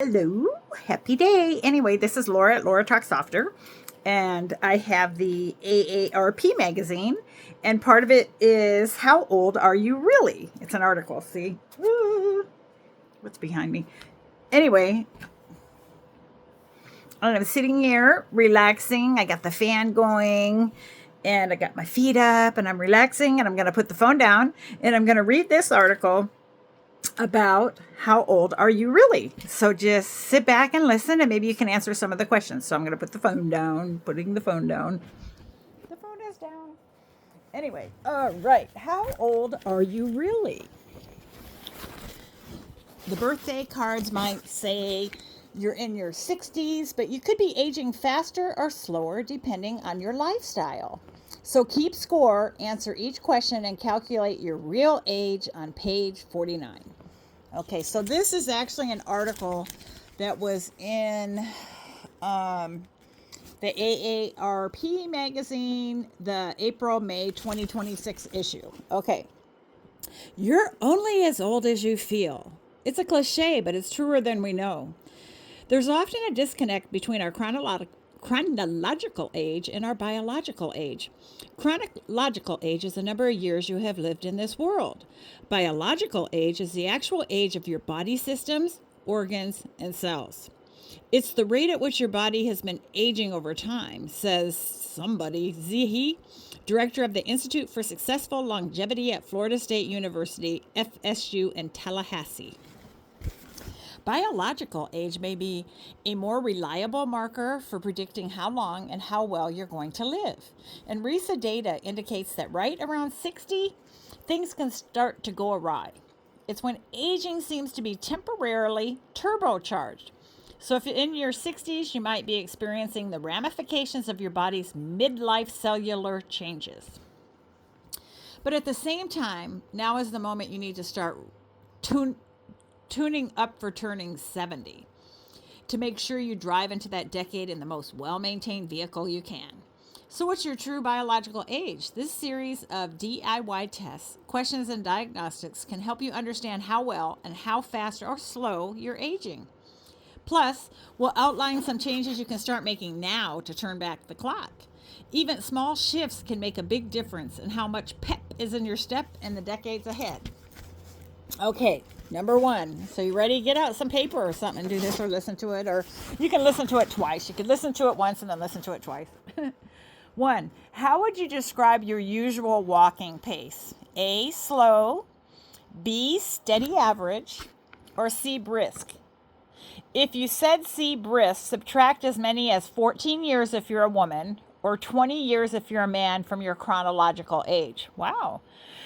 Hello, happy day. Anyway, this is Laura at Laura Talks Softer, and I have the AARP magazine, and part of it is How Old Are You Really? It's an article. See? What's behind me? Anyway, I'm sitting here relaxing. I got the fan going, and I got my feet up, and I'm relaxing, and I'm going to put the phone down, and I'm going to read this article about how old are you really? So just sit back and listen, and maybe you can answer some of the questions. So I'm going to put the phone down, putting the phone down. The phone is down. Anyway, all right. How old are you really? The birthday cards might say you're in your 60s, but you could be aging faster or slower depending on your lifestyle. So keep score, answer each question, and calculate your real age on page 49. Okay, so this is actually an article that was in the AARP magazine, the April-May 2026 issue. Okay, you're only as old as you feel. It's a cliche, but it's truer than we know. There's often a disconnect between our chronological age and our biological age. Chronological age is the number of years you have lived in this world. Biological age is the actual age of your body systems, organs, and cells. It's the rate at which your body has been aging over time, says somebody, Zihi, director of the Institute for Successful Longevity at Florida State University, FSU in Tallahassee. Biological age may be a more reliable marker for predicting how long and how well you're going to live. And recent data indicates that right around 60, things can start to go awry. It's when aging seems to be temporarily turbocharged. So if you're in your 60s, you might be experiencing the ramifications of your body's midlife cellular changes. But at the same time, now is the moment you need to start tuning up for turning 70 to make sure you drive into that decade in the most well-maintained vehicle you can. So what's your true biological age? This series of DIY tests, questions, and diagnostics can help you understand how well and how fast or slow you're aging. Plus, we'll outline some changes you can start making now to turn back the clock. Even small shifts can make a big difference in how much pep is in your step in the decades ahead. Okay, number one. So you ready? Get out some paper or something and do this, or listen to it, or you can listen to it twice. You could listen to it once and then listen to it twice. One, how would you describe your usual walking pace? A, slow, B, steady average, or C, brisk? If you said C, brisk, subtract as many as 14 years if you're a woman, or 20 years if you're a man from your chronological age. Wow.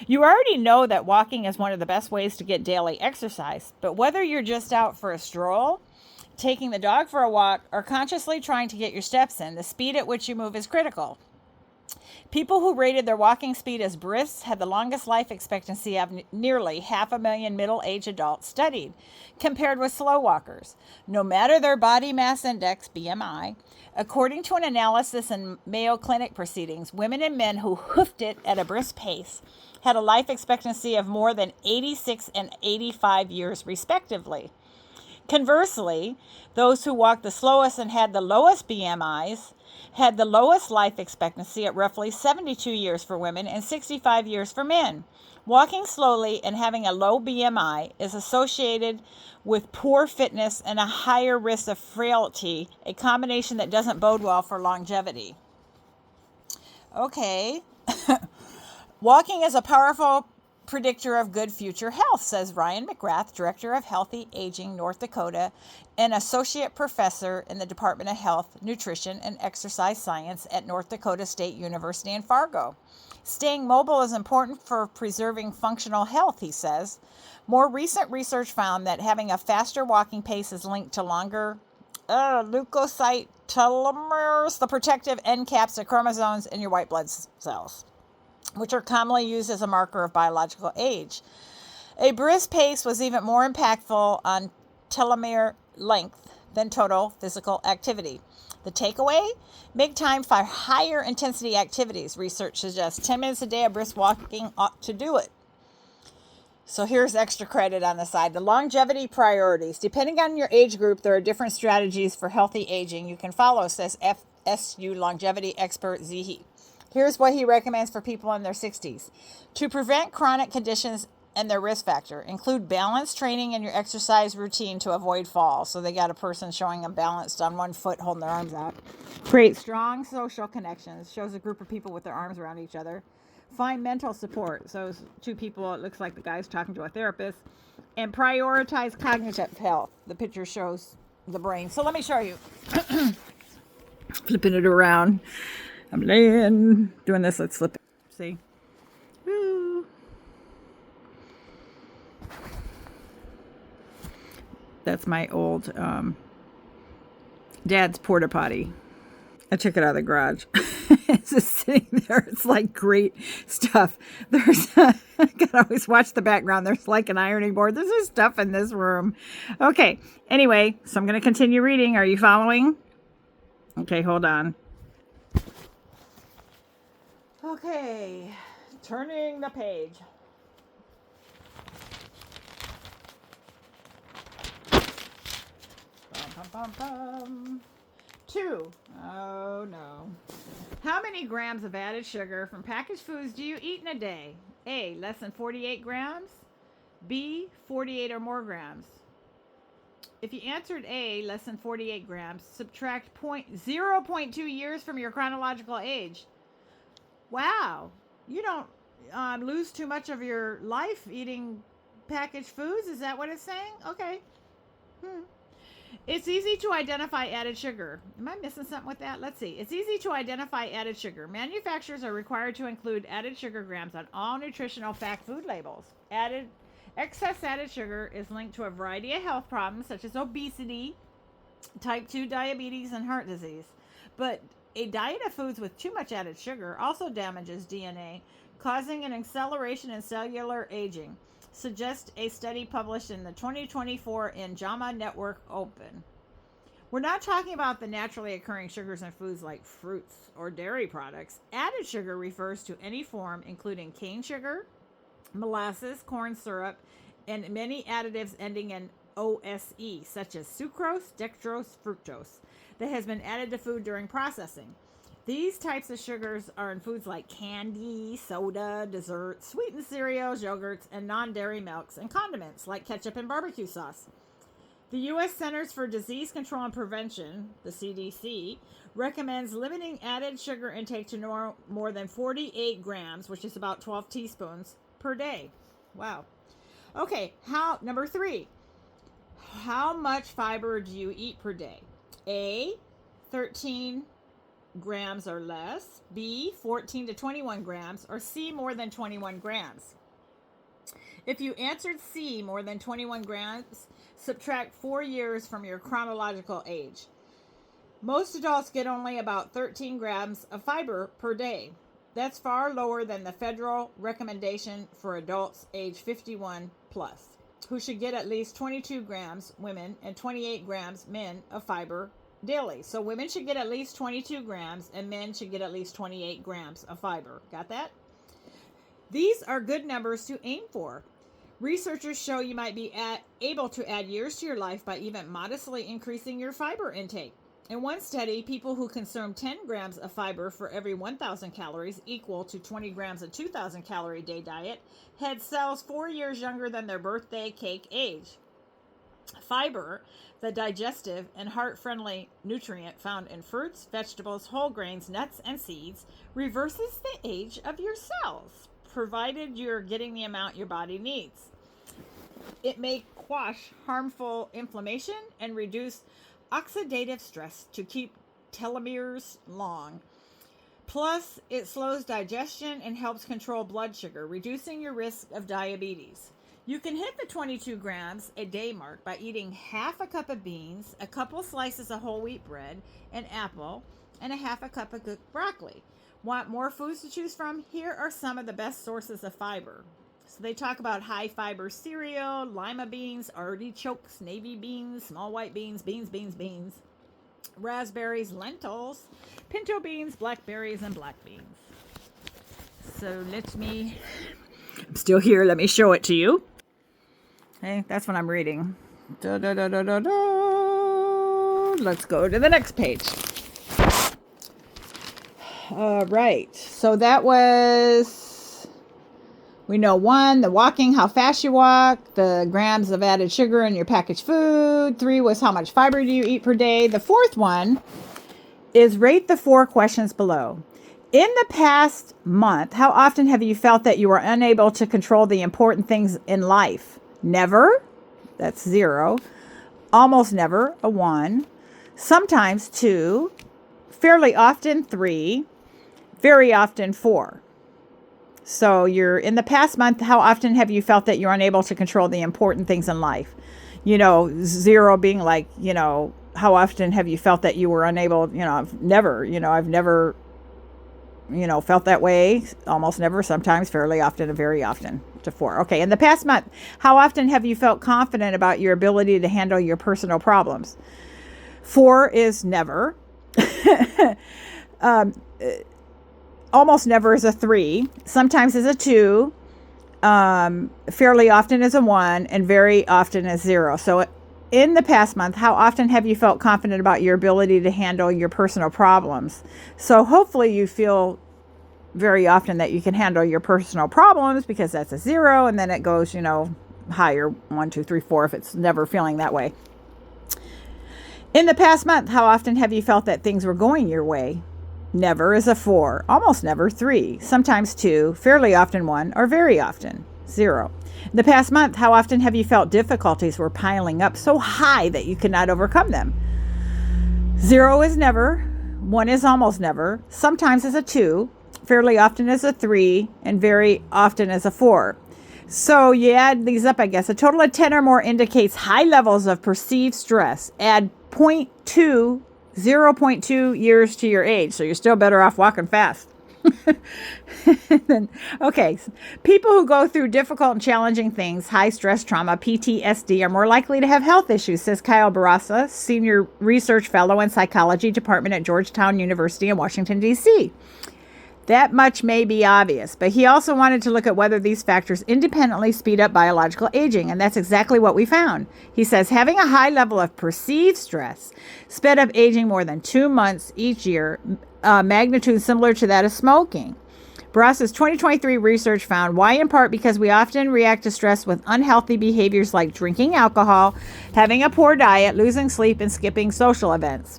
You already know that walking is one of the best ways to get daily exercise, but whether you're just out for a stroll, taking the dog for a walk, or consciously trying to get your steps in, the speed at which you move is critical. People who rated their walking speed as brisk had the longest life expectancy of nearly 500,000 middle-aged adults studied, compared with slow walkers. No matter their body mass index, BMI, according to an analysis in Mayo Clinic proceedings, women and men who hoofed it at a brisk pace had a life expectancy of more than 86 and 85 years, respectively. Conversely, those who walked the slowest and had the lowest BMIs had the lowest life expectancy at roughly 72 years for women and 65 years for men. Walking slowly and having a low BMI is associated with poor fitness and a higher risk of frailty, a combination that doesn't bode well for longevity. Okay. Walking is a powerful predictor of good future health, says Ryan McGrath, Director of Healthy Aging North Dakota and Associate Professor in the Department of Health, Nutrition, and Exercise Science at North Dakota State University in Fargo. Staying mobile is important for preserving functional health, he says. More recent research found that having a faster walking pace is linked to longer leukocyte telomeres, the protective end caps of chromosomes in your white blood cells, which are commonly used as a marker of biological age. A brisk pace was even more impactful on telomere length than total physical activity. The takeaway? Make time for higher intensity activities. Research suggests 10 minutes a day of brisk walking ought to do it. So here's extra credit on the side. The longevity priorities. Depending on your age group, there are different strategies for healthy aging you can follow, says FSU longevity expert Zihi. Here's what he recommends for people in their 60s. To prevent chronic conditions and their risk factor, include balanced training in your exercise routine to avoid falls. So they got a person showing them balanced on one foot, holding their arms out. Create strong social connections. Shows a group of people with their arms around each other. Find mental support. So two people, it looks like the guy's talking to a therapist. And prioritize cognitive health. The picture shows the brain. So let me show you. Flipping it around. I'm laying, doing this. Let's flip it. See? Woo. That's my old dad's porta potty. I took it out of the garage. It's just sitting there. It's like great stuff. There's, I gotta always watch the background. There's like an ironing board. There's just stuff in this room. Okay. Anyway, so I'm going to continue reading. Are you following? Okay, hold on. Okay, turning the page. Bum, bum, bum, bum. 2. Oh no. How many grams of added sugar from packaged foods do you eat in a day? A, less than 48 grams. B, 48 or more grams. If you answered A, less than 48 grams, subtract 0.2 years from your chronological age. Wow, you don't lose too much of your life eating packaged foods? Is that what it's saying? Okay. It's easy to identify added sugar. Am I missing something with that? Let's see. It's easy to identify added sugar. Manufacturers are required to include added sugar grams on all nutritional fact food labels. Excess added sugar is linked to a variety of health problems such as obesity, type 2 diabetes, and heart disease. But a diet of foods with too much added sugar also damages DNA, causing an acceleration in cellular aging, suggests a study published in the 2024 in JAMA Network Open. We're not talking about the naturally occurring sugars in foods like fruits or dairy products. Added sugar refers to any form, including cane sugar, molasses, corn syrup, and many additives ending in OSE, such as sucrose, dextrose, fructose, that has been added to food during processing. These types of sugars are in foods like candy, soda, desserts, sweetened cereals, yogurts, and non-dairy milks, and condiments like ketchup and barbecue sauce. The U.S. Centers for Disease Control and Prevention, the CDC, recommends limiting added sugar intake to no more than 48 grams, which is about 12 teaspoons, per day. Wow. Okay, number 3. How much fiber do you eat per day? A, 13 grams or less. B, 14 to 21 grams. Or C, more than 21 grams. If you answered C, more than 21 grams, subtract 4 years from your chronological age. Most adults get only about 13 grams of fiber per day. That's far lower than the federal recommendation for adults age 51 plus, who should get at least 22 grams, women, and 28 grams, men, of fiber daily. So women should get at least 22 grams, and men should get at least 28 grams of fiber. Got that? These are good numbers to aim for. Researchers show you might be able to add years to your life by even modestly increasing your fiber intake. In one study, people who consumed 10 grams of fiber for every 1,000 calories, equal to 20 grams of 2,000 calorie day diet, had cells 4 years younger than their birthday cake age. Fiber, the digestive and heart-friendly nutrient found in fruits, vegetables, whole grains, nuts, and seeds, reverses the age of your cells, provided you're getting the amount your body needs. It may quash harmful inflammation and reduce oxidative stress to keep telomeres long. Plus, it slows digestion and helps control blood sugar, reducing your risk of diabetes. You can hit the 22 grams a day mark by eating half a cup of beans, a couple slices of whole wheat bread, an apple, and a half a cup of cooked broccoli. Want more foods to choose from? Here are some of the best sources of fiber. So they talk about high fiber cereal, lima beans, artichokes, navy beans, small white beans, beans, raspberries, lentils, pinto beans, blackberries, and black beans. So I'm still here. Let me show it to you. Hey, that's what I'm reading. Da, da, da, da, da, da. Let's go to the next page. All right. So that was, we know 1, the walking, how fast you walk, the grams of added sugar in your packaged food. 3 was how much fiber do you eat per day. The 4th one is rate the 4 questions below. In the past month, how often have you felt that you were unable to control the important things in life? Never, that's 0. Almost never, a 1. Sometimes 2. Fairly often 3. Very often 4. So you're in the past month, how often have you felt that you're unable to control the important things in life? 0 being like, how often have you felt that you were unable, I've never, felt that way. Almost never, sometimes, fairly often, and very often, to 4. Okay, in the past month, how often have you felt confident about your ability to handle your personal problems? 4 is never. Almost never is a 3. Sometimes is a 2. Fairly often is a 1, and very often is 0. So in the past month, how often have you felt confident about your ability to handle your personal problems? So hopefully you feel very often that you can handle your personal problems, because that's a 0, and then it goes, higher, 1, 2, 3, 4, if it's never feeling that way. In the past month, how often have you felt that things were going your way? Never is a 4. Almost never, 3. Sometimes 2. Fairly often 1. Or very often, 0. In the past month, how often have you felt difficulties were piling up so high that you could not overcome them? 0 is never. 1 is almost never. Sometimes is a 2. Fairly often is a 3. And very often is a 4. So you add these up, I guess. A total of 10 or more indicates high levels of perceived stress. Add 0.2 years to your age. So you're still better off walking fast. Okay. People who go through difficult and challenging things, high stress, trauma, PTSD, are more likely to have health issues, says Kyle Barasa, Senior Research Fellow in Psychology Department at Georgetown University in Washington, D.C. That much may be obvious, but he also wanted to look at whether these factors independently speed up biological aging, and that's exactly what we found. He says having a high level of perceived stress sped up aging more than 2 months each year, magnitude similar to that of smoking. Barrasa's 2023 research found why, in part because we often react to stress with unhealthy behaviors like drinking alcohol, having a poor diet, losing sleep, and skipping social events.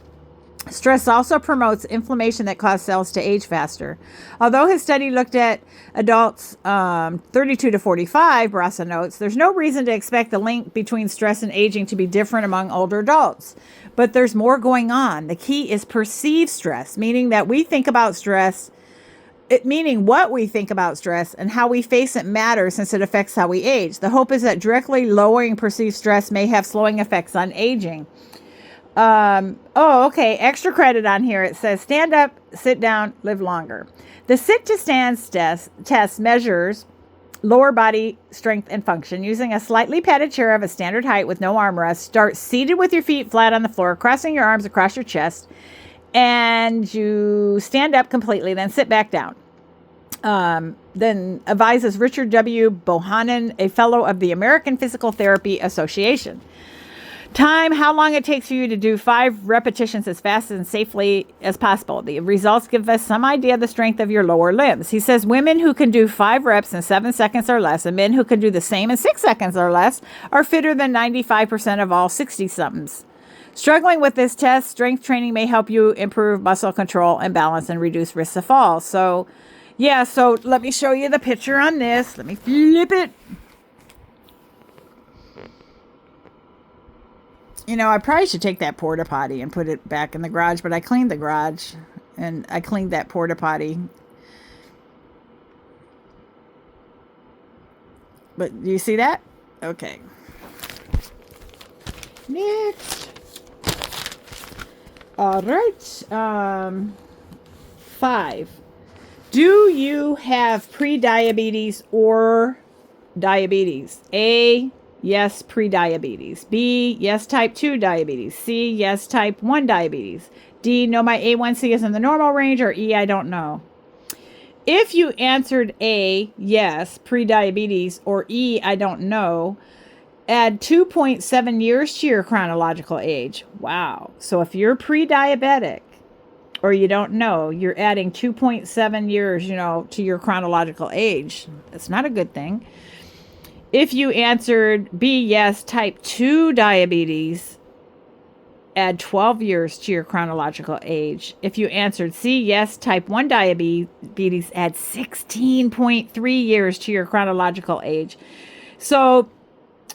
Stress also promotes inflammation that causes cells to age faster. Although his study looked at adults 32 to 45, Barasa notes, there's no reason to expect the link between stress and aging to be different among older adults. But there's more going on. The key is perceived stress, meaning that we think about stress, meaning what we think about stress and how we face it matters, since it affects how we age. The hope is that directly lowering perceived stress may have slowing effects on aging. Okay. Extra credit on here. It says stand up, sit down, live longer. The sit to stand test measures lower body strength and function using a slightly padded chair of a standard height with no armrest. Start seated with your feet flat on the floor, crossing your arms across your chest, and you stand up completely, then sit back down. Then advises Richard W. Bohannon, a fellow of the American Physical Therapy Association. Time, how long it takes for you to do 5 repetitions as fast and safely as possible. The results give us some idea of the strength of your lower limbs. He says women who can do 5 reps in 7 seconds or less and men who can do the same in 6 seconds or less are fitter than 95% of all 60-somethings. Struggling with this test, strength training may help you improve muscle control and balance and reduce risks of fall. So, yeah, so let me show you the picture on this. Let me flip it. I probably should take that porta potty and put it back in the garage, but I cleaned the garage and I cleaned that porta potty. But do you see that? Okay. Next. All right. 5. Do you have pre-diabetes or diabetes? A, yes, pre-diabetes. B, yes, type 2 diabetes. C, yes, type 1 diabetes. D, no, my A1C is in the normal range. Or E, I don't know. If you answered A, yes, pre-diabetes, or E, I don't know, Add 2.7 years to your chronological age. Wow. So if you're pre-diabetic or you don't know, you're adding 2.7 years, to your chronological age. That's not a good thing. If you answered B, yes, type 2 diabetes, add 12 years to your chronological age. If you answered C, yes, type 1 diabetes, add 16.3 years to your chronological age. So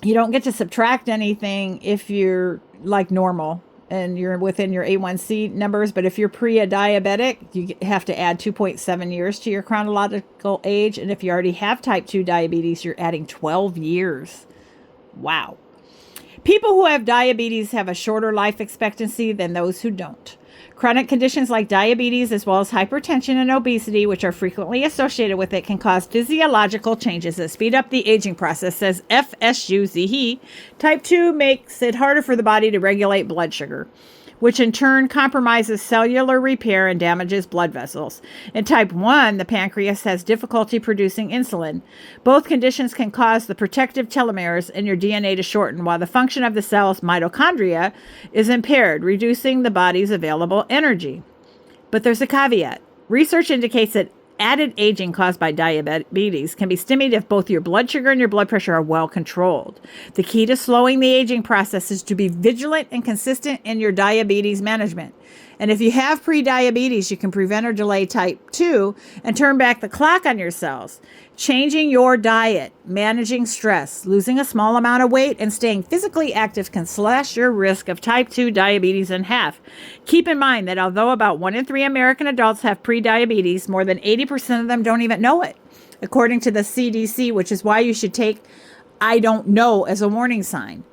you don't get to subtract anything if you're like normal and you're within your A1C numbers. But if you're pre-diabetic, you have to add 2.7 years to your chronological age. And if you already have type 2 diabetes, you're adding 12 years. Wow. People who have diabetes have a shorter life expectancy than those who don't. Chronic conditions like diabetes, as well as hypertension and obesity, which are frequently associated with it, can cause physiological changes that speed up the aging process, says FSU Zihi. Type 2 makes it harder for the body to regulate blood sugar, which in turn compromises cellular repair and damages blood vessels. In type 1, the pancreas has difficulty producing insulin. Both conditions can cause the protective telomeres in your DNA to shorten, while the function of the cell's mitochondria is impaired, reducing the body's available energy. But there's a caveat. Research indicates that added aging caused by diabetes can be stimulated if both your blood sugar and your blood pressure are well controlled. The key to slowing the aging process is to be vigilant and consistent in your diabetes management. And if you have pre-diabetes, you can prevent or delay type 2 and turn back the clock on your cells. Changing your diet, managing stress, losing a small amount of weight, and staying physically active can slash your risk of type 2 diabetes in half. Keep in mind that although about 1 in 3 American adults have pre-diabetes, more than 80% of them don't even know it, according to the CDC, which is why you should take "I don't know" as a warning sign.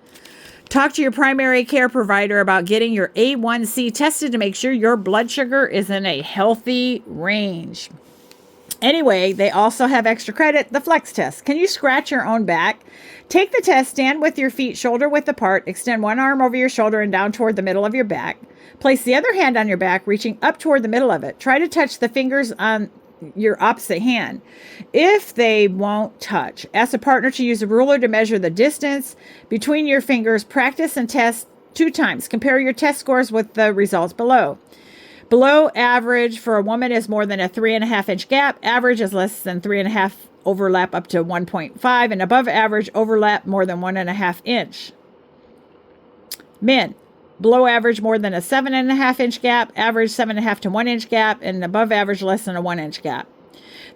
Talk to your primary care provider about getting your A1C tested to make sure your blood sugar is in a healthy range. Anyway, they also have extra credit, the Flex test. Can you scratch your own back? Take the test, stand with your feet shoulder width apart, extend one arm over your shoulder and down toward the middle of your back. Place the other hand on your back, reaching up toward the middle of it. Try to touch the fingers on your opposite hand. If they won't touch, ask a partner to use a ruler to measure the distance between your fingers. Practice and test 2 times. Compare your test scores with the results below. Below average for a woman is more than a 3.5 inch gap. Average is less than 3.5 overlap up to 1.5, and above average overlap more than 1.5 inch. Men, below average more than a 7.5 inch gap, average 7.5 to 1 inch gap, and above average less than a 1 inch gap.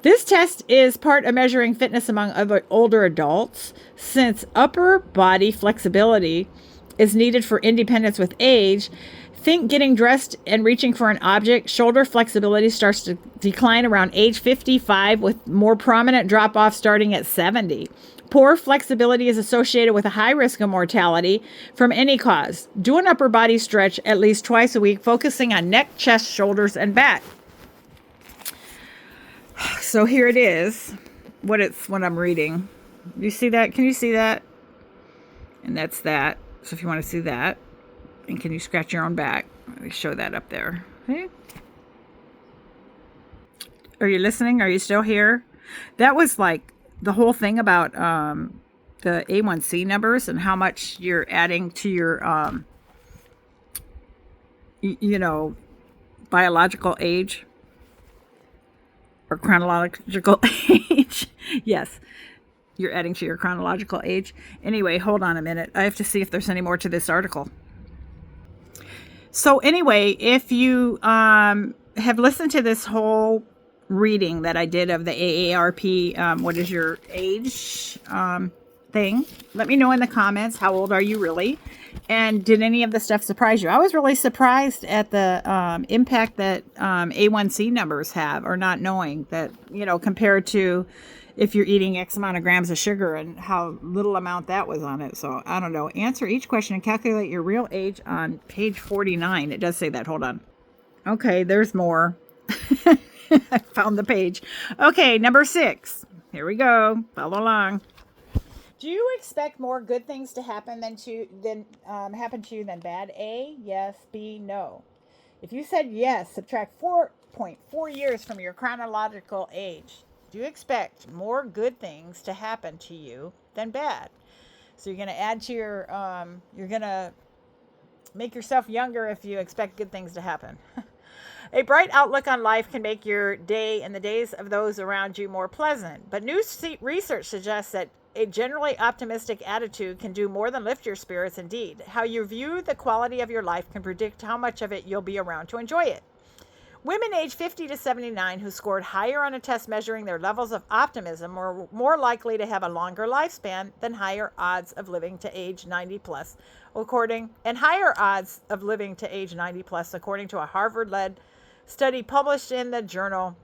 This test is part of measuring fitness among other older adults, since upper body flexibility is needed for independence with age. Think getting dressed and reaching for an object. Shoulder flexibility starts to decline around age 55, with more prominent drop-off starting at 70. Poor flexibility is associated with a high risk of mortality from any cause. Do an upper body stretch at least twice a week, focusing on neck, chest, shoulders, and back. So here it is, what I'm reading. You see that? Can you see that? And that's that. So if you want to see that, and can you scratch your own back? Let me show that up there. Okay. Are you listening? Are you still here? That was like the whole thing about the A1C numbers and how much you're adding to your, biological age or chronological age. Yes, you're adding to your chronological age. Anyway, hold on a minute. I have to see if there's any more to this article. So anyway, if you have listened to this whole reading that I did of the AARP, what is your age thing, let me know in the comments, how old are you really? And did any of the stuff surprise you? I was really surprised at the impact that A1C numbers have, or not knowing that, compared to if you're eating X amount of grams of sugar and how little amount that was on it. So I don't know. Answer each question and calculate your real age on page 49. It does say that. Hold on. Okay, there's more. I found the page. Okay, number 6. Here we go. Follow along. Do you expect more good things to happen happen to you than bad? A, yes. B, no. If you said yes, subtract 4.4 years from your chronological age. Do you expect more good things to happen to you than bad? So you're going to add to your, you're going to make yourself younger if you expect good things to happen. A bright outlook on life can make your day and the days of those around you more pleasant. But new research suggests that a generally optimistic attitude can do more than lift your spirits. Indeed, how you view the quality of your life can predict how much of it you'll be around to enjoy it. Women aged 50 to 79 who scored higher on a test measuring their levels of optimism were more likely to have a longer lifespan than higher odds of living to age 90 plus, according to age 90 plus, according to a Harvard-led study published in the journal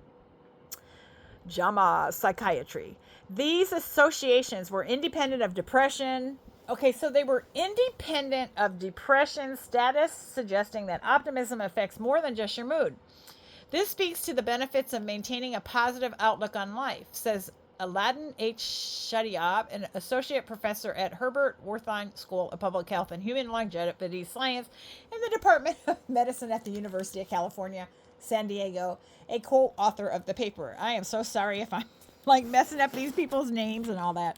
JAMA Psychiatry. These associations were independent of depression. Okay, so they were independent of depression status, suggesting that optimism affects more than just your mood. This speaks to the benefits of maintaining a positive outlook on life, says Aladdin H. Shadiab, an associate professor at Herbert Wertheim School of Public Health and Human Longevity Science in the Department of Medicine at the University of California, San Diego, a co-author of the paper. I am so sorry if I'm messing up these people's names and all that.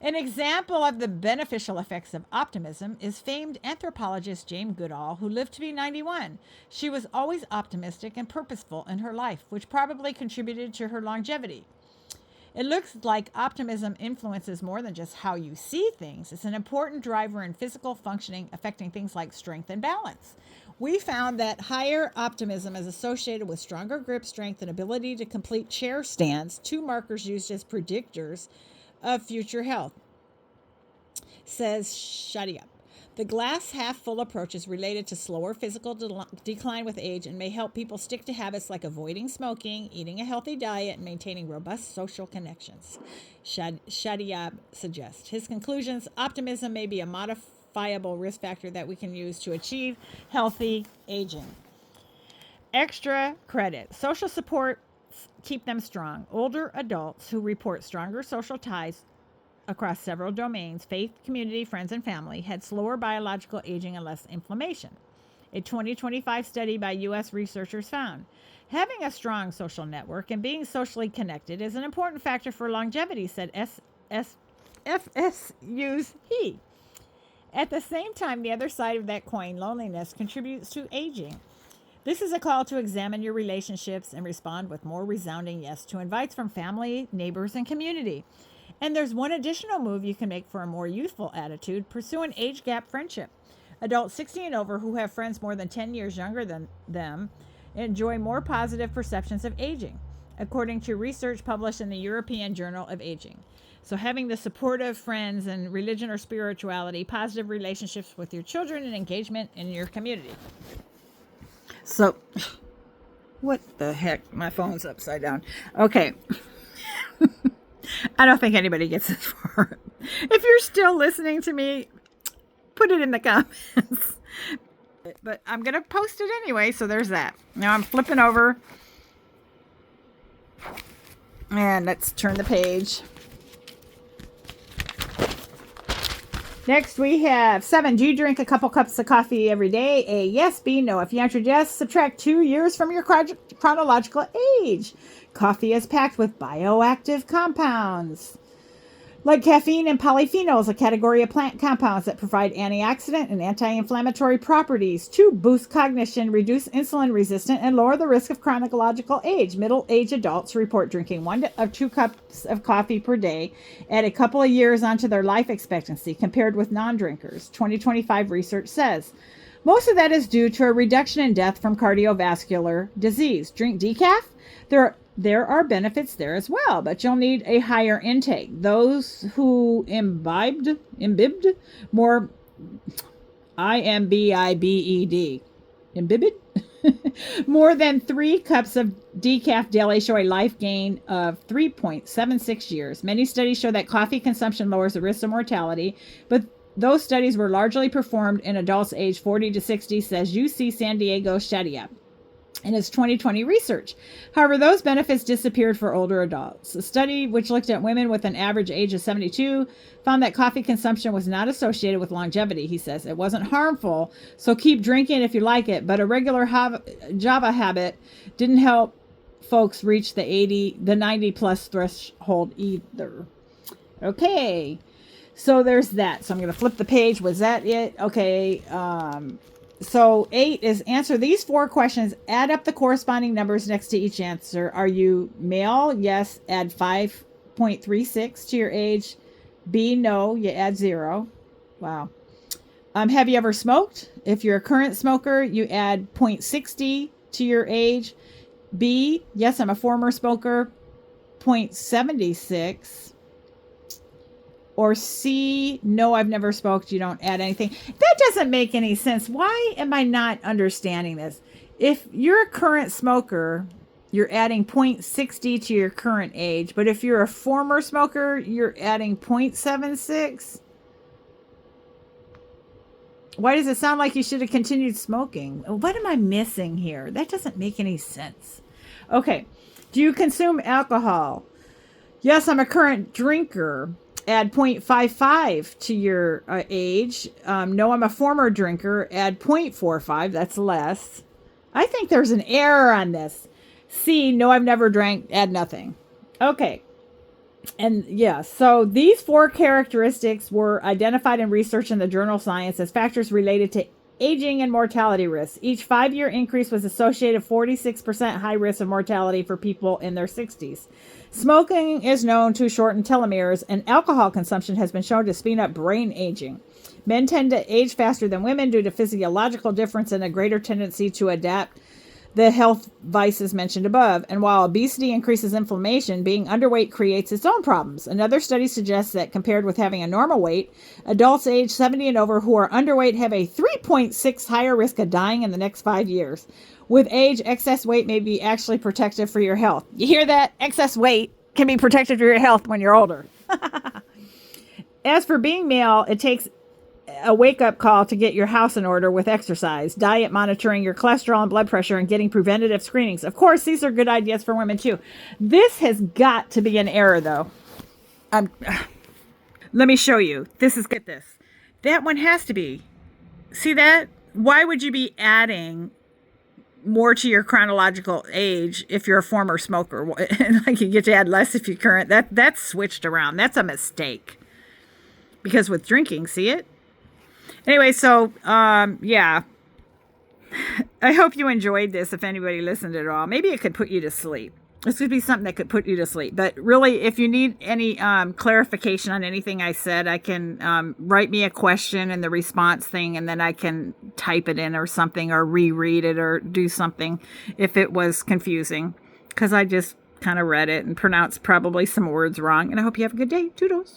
An example of the beneficial effects of optimism is famed anthropologist Jane Goodall, who lived to be 91. She was always optimistic and purposeful in her life, which probably contributed to her longevity. It looks like optimism influences more than just how you see things. It's an important driver in physical functioning, affecting things like strength and balance. We found that higher optimism is associated with stronger grip strength and ability to complete chair stands, two markers used as predictors of future health, says Shadiab. The glass half full approach is related to slower physical decline with age and may help people stick to habits like avoiding smoking, eating a healthy diet, and maintaining robust social connections, Shadiab suggests. His conclusions: optimism may be a modifiable risk factor that we can use to achieve healthy aging. Extra credit. Social support keep them strong. Older adults who report stronger social ties across several domains, faith, community, friends, and family, had slower biological aging and less inflammation. A 2025 study by U.S. researchers found having a strong social network and being socially connected is an important factor for longevity, said FSU's he. At the same time, the other side of that coin, loneliness, contributes to aging. This is a call to examine your relationships and respond with more resounding yes to invites from family, neighbors, and community. And there's one additional move you can make for a more youthful attitude: pursue an age gap friendship. Adults 60 and over who have friends more than 10 years younger than them enjoy more positive perceptions of aging, according to research published in the European Journal of Aging. So having the supportive friends and religion or spirituality, positive relationships with your children, and engagement in your community. So, what the heck? My phone's upside down. Okay. I don't think anybody gets this far. If you're still listening to me, put it in the comments. But I'm going to post it anyway, so there's that. Now I'm flipping over. And let's turn the page. Next, we have 7. Do you drink a couple cups of coffee every day? A, yes. B, no. If you answered yes, subtract 2 years from your chronological age. Coffee is packed with bioactive compounds like caffeine and polyphenols, a category of plant compounds that provide antioxidant and anti-inflammatory properties to boost cognition, reduce insulin resistance, and lower the risk of chronological age. Middle-aged adults report drinking 1 to 2 cups of coffee per day, add a couple of years onto their life expectancy compared with non-drinkers, 2025 research says. Most of that is due to a reduction in death from cardiovascular disease. Drink decaf? There are benefits there as well, but you'll need a higher intake. Those who imbibed more, imbibed, imbibed, more than 3 cups of decaf daily show a life gain of 3.76 years. Many studies show that coffee consumption lowers the risk of mortality, but those studies were largely performed in adults aged 40 to 60, says UC San Diego Shadiab in its 2020 research. However, those benefits disappeared for older adults. A study which looked at women with an average age of 72 found that coffee consumption was not associated with longevity, he says. It wasn't harmful, so keep drinking if you like it, but a regular Java habit didn't help folks reach the 90 plus threshold either. Okay. So there's that. So I'm going to flip the page. Was that it? Okay. So 8 is answer these 4 questions. Add up the corresponding numbers next to each answer. Are you male? Yes. Add 5.36 to your age. B, no. You add 0. Wow. Have you ever smoked? If you're a current smoker, you add 0.60 to your age. B, yes, I'm a former smoker. 0.76. Or C, no, I've never smoked. You don't add anything. That doesn't make any sense. Why am I not understanding this? If you're a current smoker, you're adding 0.60 to your current age. But if you're a former smoker, you're adding 0.76. Why does it sound like you should have continued smoking? What am I missing here? That doesn't make any sense. Okay. Do you consume alcohol? Yes, I'm a current drinker. Add 0.55 to your age. No, I'm a former drinker. Add 0.45. That's less. I think there's an error on this. C, no, I've never drank. Add nothing. Okay. And yeah, so these 4 characteristics were identified in research in the journal Science as factors related to aging and mortality risks. Each 5-year increase was associated 46% high risk of mortality for people in their 60s. Smoking is known to shorten telomeres, and alcohol consumption has been shown to speed up brain aging. Men tend to age faster than women due to physiological difference and a greater tendency to adapt the health vices mentioned above. And while obesity increases inflammation, being underweight creates its own problems. Another study suggests that compared with having a normal weight, adults age 70 and over who are underweight have a 3.6 higher risk of dying in the next 5 years. With age, excess weight may be actually protective for your health. You hear that? Excess weight can be protective for your health when you're older. As for being male, it takes a wake-up call to get your house in order with exercise, diet, monitoring your cholesterol and blood pressure, and getting preventative screenings. Of course, these are good ideas for women too. This has got to be an error, though. Let me show you. Get this. That one has to be. See that? Why would you be adding more to your chronological age if you're a former smoker? Like you get to add less if you're current. That's switched around. That's a mistake. Because with drinking, see it? Anyway, so, yeah. I hope you enjoyed this, if anybody listened at all. Maybe it could put you to sleep. This could be something that could put you to sleep. But really, if you need any clarification on anything I said, I can write me a question in the response thing, and then I can type it in or something, or reread it, or do something if it was confusing. Because I just kind of read it and pronounced probably some words wrong. And I hope you have a good day. Toodles.